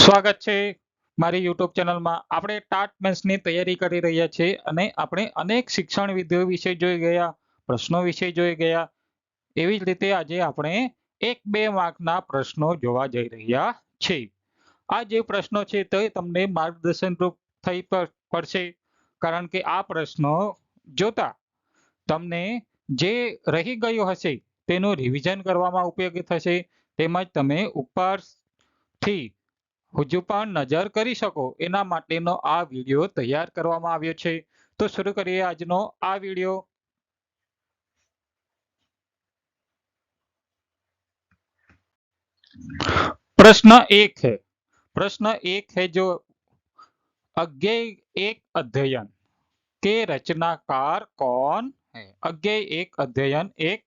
સ્વાગત છે મારી યુટ્યુબ ચેનલમાં। આપણે ટાટ મેન્સની તૈયારી કરી રહ્યા છીએ અને આપણે અનેક શિક્ષણ વિધિઓ વિશે જોઈ ગયા, પ્રશ્નો વિશે જોઈ ગયા। એવી જ રીતે આજે આપણે 1-2 માર્કના પ્રશ્નો જોવા જઈ રહ્યા છીએ। આ જે પ્રશ્નો છે તે તમને માર્ગદર્શનરૂપ થઈ પડશે, કારણ કે આ પ્રશ્નો જોતા તમને જે રહી ગયું હશે તેનું રિવિઝન કરવામાં ઉપયોગી થશે, તેમજ તમે ઉપરથી હજુ પણ નજર કરી શકો એના માટેનો આ વિડિયો તૈયાર કરવામાં આવ્યો છે। તો શરૂ કરીએ આજનો આ વિડિયો। प्रश्न 1 है। प्रश्न 1 है जो अज्ञेय एक अध्ययन के रचनाकार कौन है। अज्ञेय एक अध्ययन एक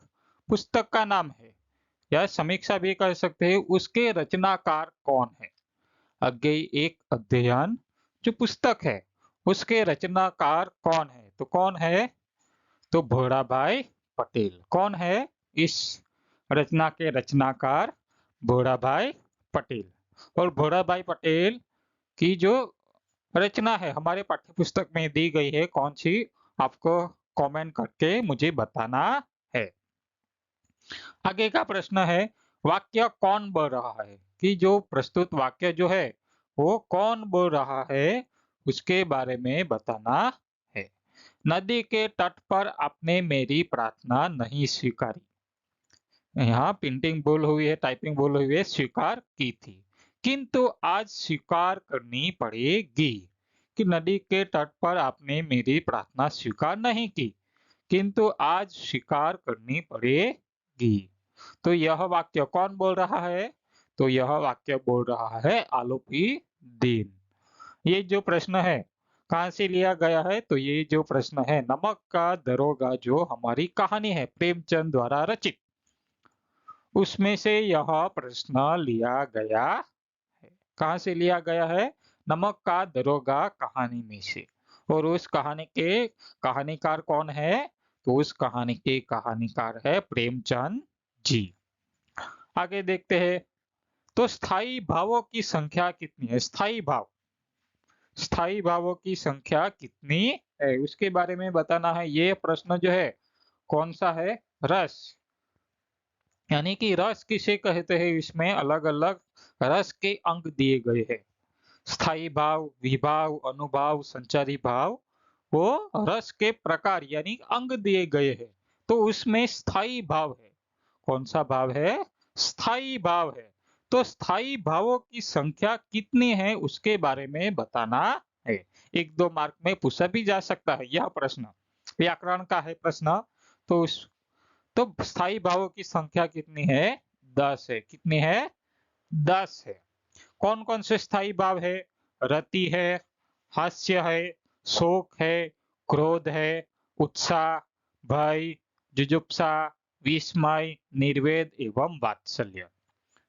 पुस्तक का नाम है, या समीक्षा भी कह सकते हैं। उसके रचनाकार कौन है। अज्ञेय एक अध्ययन जो पुस्तक है उसके रचनाकार कौन है, तो कौन है, तो भोराभाई पटेल। कौन है इस रचना के रचनाकार? भोराभाई पटेल। और भोराभाई पटेल की जो रचना है हमारे पाठ्य पुस्तक में दी गई है, कौन सी, आपको कमेंट करके मुझे बताना है। आगे का प्रश्न है, वाक्य कौन बोल रहा है, कि जो प्रस्तुत वाक्य जो है वो कौन बोल रहा है उसके बारे में बताना है। नदी के तट पर आपने मेरी प्रार्थना नहीं स्वीकारी। यहाँ प्रिंटिंग भूल हुई है, टाइपिंग भूल हुई है, स्वीकार की थी, किंतु आज स्वीकार करनी पड़ेगी। कि नदी के तट पर आपने मेरी प्रार्थना स्वीकार नहीं की, किंतु आज स्वीकार करनी पड़ेगी। तो यह वाक्य कौन बोल रहा है, तो यह वाक्य बोल रहा है आलोपी दीन। ये जो प्रश्न है कहां से लिया गया है, तो ये जो प्रश्न है नमक का दरोगा जो हमारी कहानी है प्रेमचंद द्वारा रचित, उसमें से यह प्रश्न लिया गया है। कहां से लिया गया है, नमक का दरोगा कहानी में से। और उस कहानी के कहानीकार कौन है, तो उस कहानी के कहानीकार है प्रेमचंद जी। आगे देखते हैं, तो स्थायी भावों की संख्या कितनी है। स्थायी भाव, स्थायी भावों की संख्या कितनी है उसके बारे में बताना है। ये प्रश्न जो है कौन सा है, रस, यानी कि रस किसे कहते हैं, इसमें अलग अलग रस के अंक दिए गए हैं। स्थायी भाव, विभाव, अनुभाव, संचारी भाव, वो रस के प्रकार यानी अंग दिए गए हैं। तो उसमें स्थायी भाव है, कौन सा भाव है, स्थायी भाव है। तो स्थायी भावों की संख्या कितनी है उसके बारे में बताना है। 1-2 मार्क में पूछा भी जा सकता है यह प्रश्न, व्याकरण का है प्रश्न। तो स्थायी भावों की संख्या कितनी है, 10 है। कितनी है, 10 है। कौन कौन से स्थायी भाव है, रति है, हास्य है, शोक है, क्रोध है, उत्साह, भय, जुजुप्सा, विस्मय, निर्वेद एवं वात्सल्य।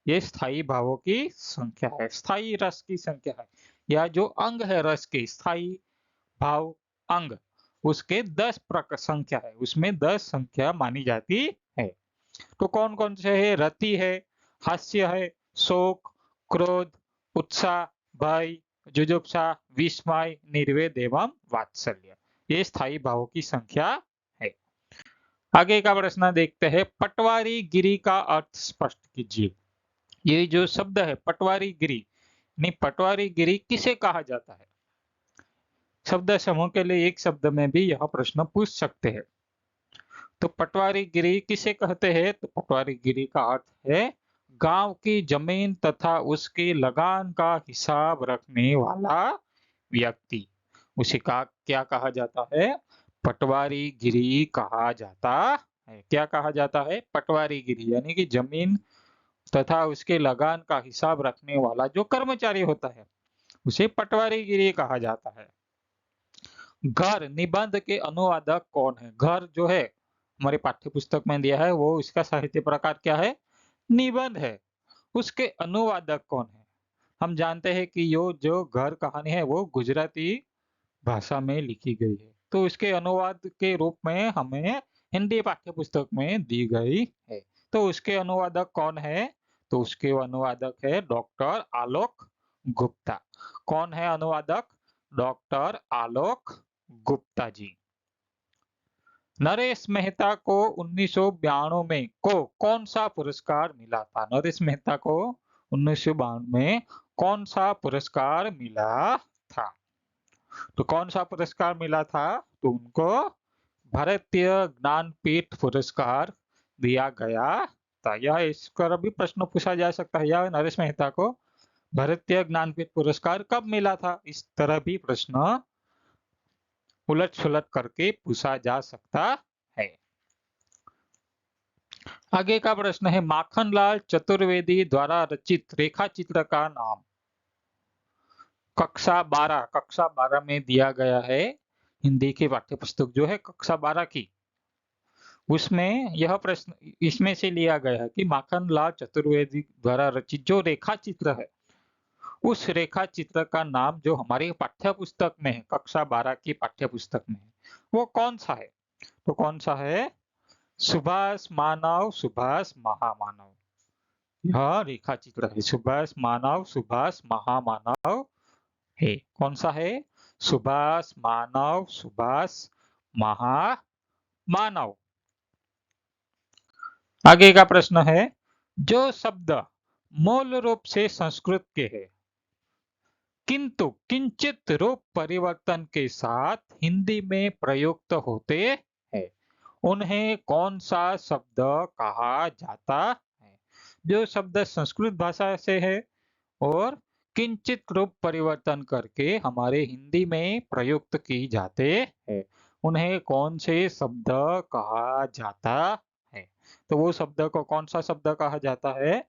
ये स्थायी भावों की संख्या है, स्थायी रस की संख्या है, या जो अंग है रस के स्थायी भाव अंग, उसके 10 संख्या है, उसमें 10 संख्या मानी जाती है। तो कौन कौन से है, रति है, हास्य है, शोक, क्रोध, उत्साह, भय, जुजुप्सा, विस्मय, निर्वेद एवं वात्सल्य, ये स्थायी भावों की संख्या है। आगे का प्रश्न देखते हैं, पटवारी गिरी का अर्थ स्पष्ट कीजिए। ये जो शब्द है पटवारी गिरी, पटवारी गिरी किसे कहा जाता है। शब्द समूह के लिए एक शब्द में भी यह प्रश्न पूछ सकते हैं। तो पटवारी गिरी किसे कहते हैं, तो पटवारी गिरी का अर्थ है गांव की जमीन तथा उसके लगान का हिसाब रखने वाला व्यक्ति, उसे का क्या कहा जाता है, पटवारी गिरी कहा जाता है। क्या कहा जाता है, पटवारी गिरी, यानी कि जमीन तथा उसके लगान का हिसाब रखने वाला जो कर्मचारी होता है उसे पटवारी गिरी कहा जाता है। घर निबंध के अनुवादक कौन है। घर जो है हमारे पाठ्य पुस्तक में दिया है, वो इसका साहित्य प्रकार क्या है, निबंध है। उसके अनुवादक कौन है। हम जानते हैं कि यो जो घर कहानी है वो गुजराती भाषा में लिखी गई है, तो इसके अनुवाद के रूप में हमें हिंदी पाठ्य पुस्तक में दी गई है। तो उसके अनुवादक कौन है, तो उसके अनुवादक है डॉक्टर आलोक गुप्ता। कौन है अनुवादक? डॉक्टर आलोक गुप्ता जी। नरेश मेहता को 1992 में कौन सा पुरस्कार मिला था? नरेश मेहता को 1992 में कौन सा पुरस्कार मिला था? तो कौन सा पुरस्कार मिला था? तो उनको भारतीय ज्ञानपीठ पुरस्कार दिया गया था। यह इस पर भी प्रश्न पूछा जा सकता है, यह नरेश मेहता को भारतीय ज्ञानपीठ पुरस्कार कब मिला था? इस तरह भी प्रश्न उलट सुलट करके पूछा जा सकता है। आगे का प्रश्न है, माखनलाल चतुर्वेदी द्वारा रचित रेखा चित्र का नाम? कक्षा 12 में दिया गया है। हिंदी की पाठ्य पुस्तक जो है कक्षा 12 की, उसमें यह प्रश्न इसमें से लिया गया है कि माखनलाल चतुर्वेदी द्वारा रचित जो रेखा चित्र है, उस रेखा चित्र का नाम जो हमारी पाठ्य पुस्तक में है, कक्षा 12 की पाठ्य पुस्तक में है, वो कौन सा है? तो कौन सा है? सुभाष मानव, सुभाष महामानव। यह रेखा चित्र है, सुभाष मानव, सुभाष महामानव है। कौन सा है? सुभाष मानव, सुभाष महामानव। आगे का प्रश्न है, जो शब्द मूल रूप से संस्कृत के है किंतु किंचित रूप परिवर्तन के साथ हिंदी में प्रयुक्त होते हैं, उन्हें कौन सा शब्द कहा जाता है? जो शब्द संस्कृत भाषा से है और किंचित रूप परिवर्तन करके हमारे हिंदी में प्रयुक्त की जाते हैं, उन्हें कौन से शब्द कहा जाता है? तो वो शब्द को कौन सा शब्द कहा जाता है?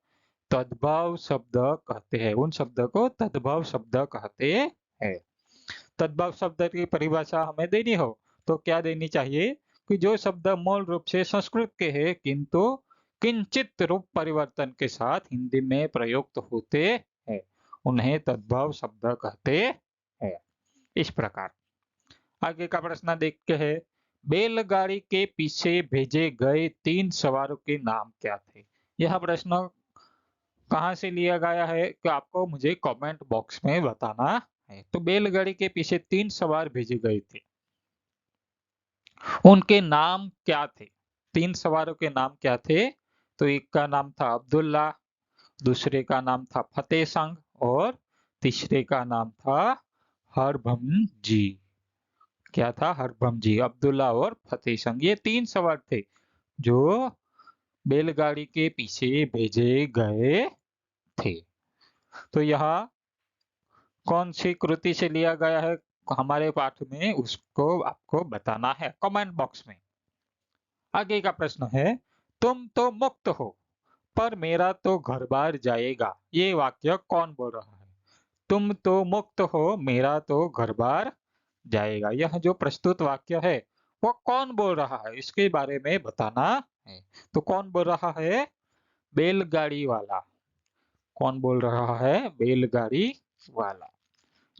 तद्भव शब्द कहते हैं। उन शब्द को तद्भव शब्द कहते हैं। तद्भव शब्द की परिभाषा हमें देनी हो तो क्या देनी चाहिए कि जो शब्द मूल रूप से संस्कृत के हैं किंतु किंचित रूप परिवर्तन के साथ हिंदी में प्रयुक्त होते हैं, उन्हें तद्भव शब्द कहते हैं। इस प्रकार आगे का प्रश्न देखते हैं, बैलगाड़ी के पीछे भेजे गए 3 सवारों के नाम क्या थे? यह प्रश्न कहाँ से लिया गया है कि आपको मुझे कमेंट बॉक्स में बताना है। तो बैलगाड़ी के पीछे 3 सवार भेजे गए थे, उनके नाम क्या थे? 3 सवारों के नाम क्या थे? तो एक का नाम था अब्दुल्ला, दूसरे का नाम था फतेह संग और तीसरे का नाम था हरभम जी। क्या था? हरभम जी। अब्दुल्ला और फतेह संग, ये 3 सवार थे जो बैलगाड़ी के पीछे भेजे गए थे। तो यह कौन सी कृति से लिया गया है हमारे पाठ में, उसको आपको बताना है कमेंट बॉक्स में। आगे का प्रश्न है, तुम तो मुक्त हो पर मेरा तो घर बार जाएगा, ये वाक्य कौन बोल रहा है? तुम तो मुक्त हो, मेरा तो घर बार जाएगा, यह जो प्रस्तुत वाक्य है वो कौन बोल रहा है, इसके बारे में बताना है। तो कौन बोल रहा है? बैलगाड़ी वाला। कौन बोल रहा है? बैलगाड़ी वाला।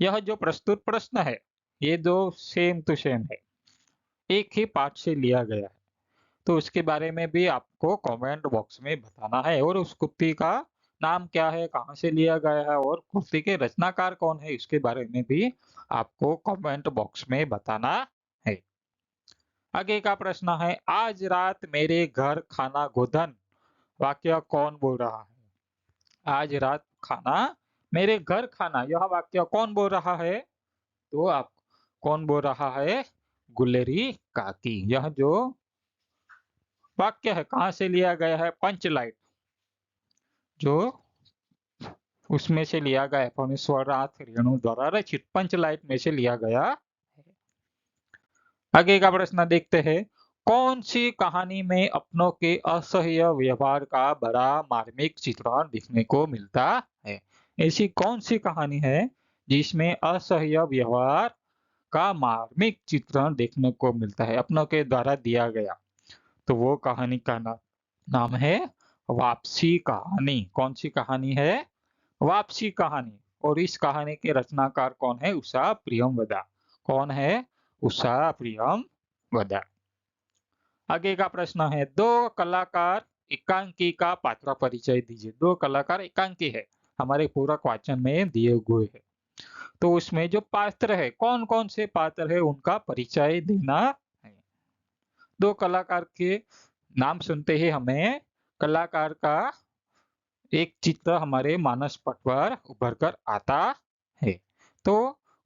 यह जो प्रस्तुत प्रश्न है ये दो सेम टू सेम है, एक ही पाठ से लिया गया है, तो उसके बारे में भी आपको कमेंट बॉक्स में बताना है और उस कृति का नाम क्या है, कहाँ से लिया गया है और कृति के रचनाकार कौन है, इसके बारे में भी आपको कमेंट बॉक्स में बताना है। आगे का प्रश्न है, आज रात मेरे घर खाना गोधन, वाक्य कौन बोल रहा है? आज रात खाना मेरे घर खाना, यह वाक्य कौन बोल रहा है? तो आप कौन बोल रहा है? गुलेरी काकी। यह जो वाक्य है कहाँ से लिया गया है? पंचलाइट, जो उसमें से लिया गया है, परमेश्वरनाथ रेणु द्वारा रचित पंचलाइट में से लिया गया है। आगे का प्रश्न देखते हैं, कौन सी कहानी में अपनों के असह्य व्यवहार का बड़ा मार्मिक चित्रण देखने को मिलता है? ऐसी कौन सी कहानी है जिसमें असह्य व्यवहार का मार्मिक चित्रण देखने को मिलता है, अपनों के द्वारा दिया गया? तो वो कहानी का नाम है वापसी कहानी। कौन सी कहानी है? वापसी कहानी। और इस कहानी के रचनाकार कौन है? उषा प्रियमवदा। कौन है? उषा प्रियमवदा। आगे का प्रश्न है, दो कलाकार एकांकी का पात्र परिचय दीजिए। दो कलाकार एकांकी है, हमारे पूरक वाचन में दिए हुए हैं। तो उसमें जो पात्र है, कौन कौन से पात्र है उनका परिचय देना है। दो कलाकार के नाम सुनते ही हमें कलाकार का एक चित्र हमारे मानस पट पर उभर कर आता है। तो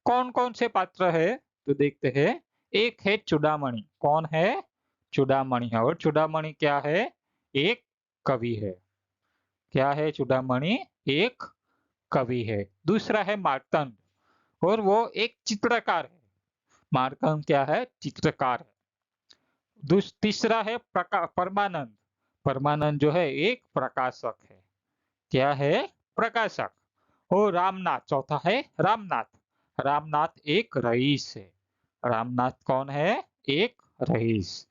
कौन कौन से पात्र है तो देखते हैं। एक है चूड़ामणि। कौन है? चूड़ामणि है। और चूड़ामणि क्या है? एक कवि है। क्या है चूड़ामणि? एक कवि है। दूसरा है मार्तंड और वो एक चित्रकार है। मार्तंड क्या है? चित्रकार है। तीसरा है परमानंद। परमानंद जो है एक प्रकाशक है। क्या है? प्रकाशक। और रामनाथ, चौथा है रामनाथ। रामनाथ एक रईस है। रामनाथ कौन है? एक रईस।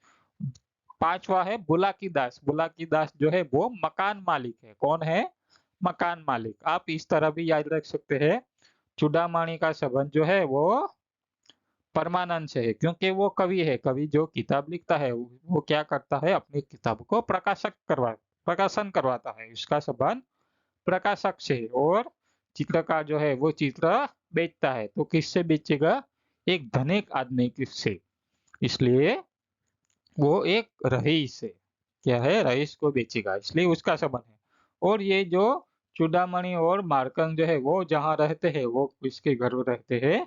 पांचवा है बुलाकीदास। बुलाकीदास जो है वो मकान मालिक है। कौन है? मकान मालिक। आप इस तरह भी याद रख सकते हैं। चूड़ामणि का संबंध जो है वो परमानंद से है, क्योंकि वो कवि है। कवि जो किताब लिखता है वो क्या करता है? अपनी किताब को प्रकाशन करवाता है। इसका संबंध प्रकाशक से। और चित्रकार जो है वो चित्र बेचता है। तो किससे बेचेगा? एक धनिक आदमी से। इसलिए वो एक रईस है। क्या है? रईस को बेचेगा, इसलिए उसका संबंध है। और ये जो चूड़ामणि और मार्कंड जो है वो जहाँ रहते हैं, वो किसके घर में रहते हैं?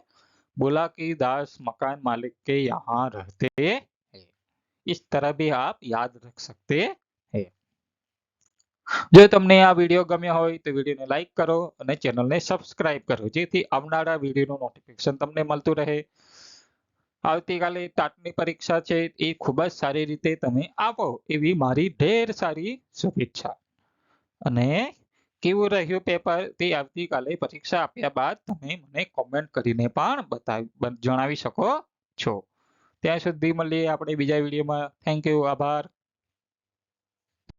बुलाकीदास मकान मालिक के यहाँ रहते हैं। इस तरह भी आप याद रख सकते हैं। જો તમને આ વિડીયો ગમ્યો હોય તો વિડીયોને લાઈક કરો અને ચેનલને સબસ્ક્રાઇબ કરો, જેથી આવનારા વિડીયોનું નોટિફિકેશન તમને મળતું રહે। આવતીકાલે ટાટની પરીક્ષા છે એ ખૂબ જ સારી રીતે તમે આપો એવી મારી ઢેર સારી શુભેચ્છા। અને કેવું રહ્યું પેપર તે આવતીકાલે પરીક્ષા આપ્યા બાદ તમે મને કોમેન્ટ કરીને પણ જણાવી શકો છો। ત્યાં સુધી મળીએ આપણે બીજા વિડીયોમાં। થેન્ક યુ, આભાર।